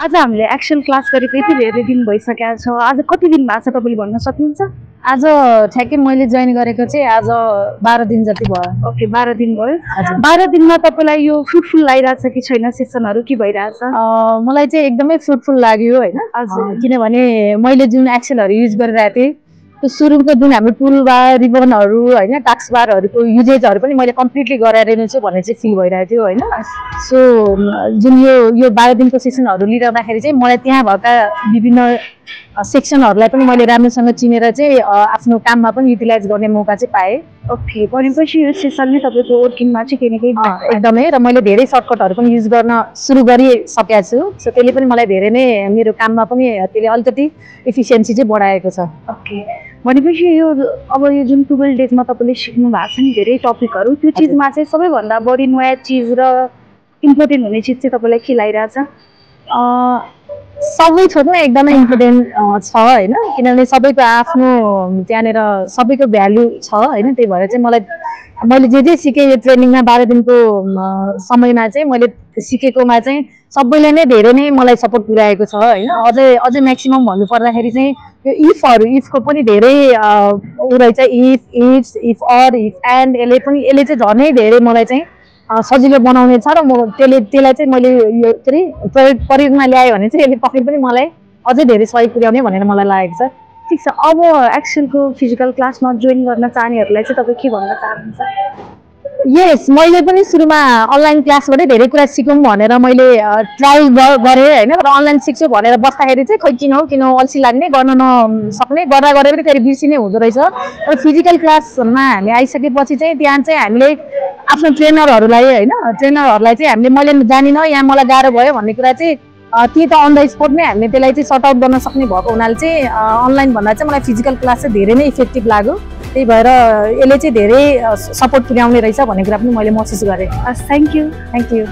आज हामीले Excel class गरेको यति धेरै दिन भइसकेको छ। आज कति दिन भएको छ तपाईँले भन्न सक्नुहुन्छ? आज ठ्याक्कै मैले जोइन गरेको चाहिँ आज 12 दिन जति भयो। ओके, 12 दिन भयो। हजुर। 12 दिनमा तपाईँलाई यो फ्रुटफुल लागिरहेछ कि छैन? सेसनहरू के भइरहेछ? मलाई चाहिँ एकदमै फ्रुटफुल लाग्यो हैन। किनभने मैले जुन एक्सेलहरू युज गरिरहेको थिएँ त्यो सुरुको जुन हाम्रो टुल बार, रिबनहरू हैन, टास्क बारहरूको युजेजहरू पनि मैले कम्प्लिटली गराएर छु भन्ने चाहिँ फिल भइरहेको थियो हैन। सो जुन यो 12 दिनको सेसनहरू लिइरहँदाखेरि चाहिँ मलाई त्यहाँ भएका विभिन्न सेक्सनहरूलाई पनि मैले राम्रोसँग चिनेर चाहिँ आफ्नो काममा पनि युटिलाइज गर्ने मौका चाहिँ पाएँ। ओके, भनेपछि यो सेसनले तपाईँको वर्किङमा चाहिँ केही न केही एकदमै, र मैले धेरै सर्टकटहरू पनि युज गर्न सुरु गरिसकेको छु। सो त्यसले पनि मलाई धेरै नै मेरो काममा पनि त्यसले अलिकति इफिसियन्सी चाहिँ बढाएको छ। ओके, भनेपछि यो अब यो जुन 12 डेजमा तपाईँले सिक्नु भएको छ नि धेरै टपिकहरू, त्यो चिजमा चाहिँ सबैभन्दा बढी नयाँ चिज र इम्पोर्टेन्ट हुने चिज चाहिँ तपाईँलाई के लागिरहेछ? सबै थोरमा एकदमै इम्पोर्टेन्ट छ हैन, किनभने सबैको आफ्नो त्यहाँनिर सबैको भ्यालु छ हैन। त्यही भएर चाहिँ मैले जे सिकेँ यो ट्रेनिङमा 12 दिनको समयमा चाहिँ मैले सिकेकोमा चाहिँ सबैले नै धेरै नै मलाई सपोर्ट पुर्याएको छ हैन। अझै म्याक्सिमम भन्नु पर्दाखेरि चाहिँ यो इफको पनि धेरै उ रहेछ, इफ अर इफ एन्ड यसले चाहिँ झनै धेरै मलाई चाहिँ सजिलो बनाउने छ र म त्यसलाई चाहिँ मैले यो के अरे प्रयोगमा ल्याएँ भने चाहिँ यसले पक्कै पनि मलाई अझै धेरै सहयोग पुर्याउने भनेर मलाई लागेको छ। ठिक छ, अब एक्सेलको फिजिकल क्लासमा जोइन गर्न चाहनेहरूलाई चाहिँ तपाईँ के भन्न चाहनुहुन्छ? यस, मैले पनि सुरुमा अनलाइन क्लासबाटै धेरै कुरा सिकौँ भनेर मैले ट्राई गरेँ हैन। र अनलाइन सिक्छु भनेर बस्दाखेरि चाहिँ खै किन अल्छी लाग्ने, गर्न नसक्ने, गरेर पनि फेरि बिर्सिने हुँदो रहेछ। र फिजिकल क्लासमा हामी आइसकेपछि चाहिँ त्यहाँ चाहिँ हामीले आफ्नो ट्रेनरहरूलाई चाहिँ मैले जानिनँ, यहाँ मलाई गाह्रो भयो भन्ने कुरा चाहिँ त्यही त अन द स्पट नै हामीले त्यसलाई चाहिँ सर्ट आउट गर्न सक्ने भएको हुनाले चाहिँ अनलाइन भन्दा चाहिँ मलाई फिजिकल क्लास चाहिँ धेरै नै इफेक्टिभ लाग्यो। त्यही भएर यसले चाहिँ धेरै सपोर्ट पुर्याउने रहेछ भन्ने कुरा पनि मैले महसुस गरेँ। Thank you.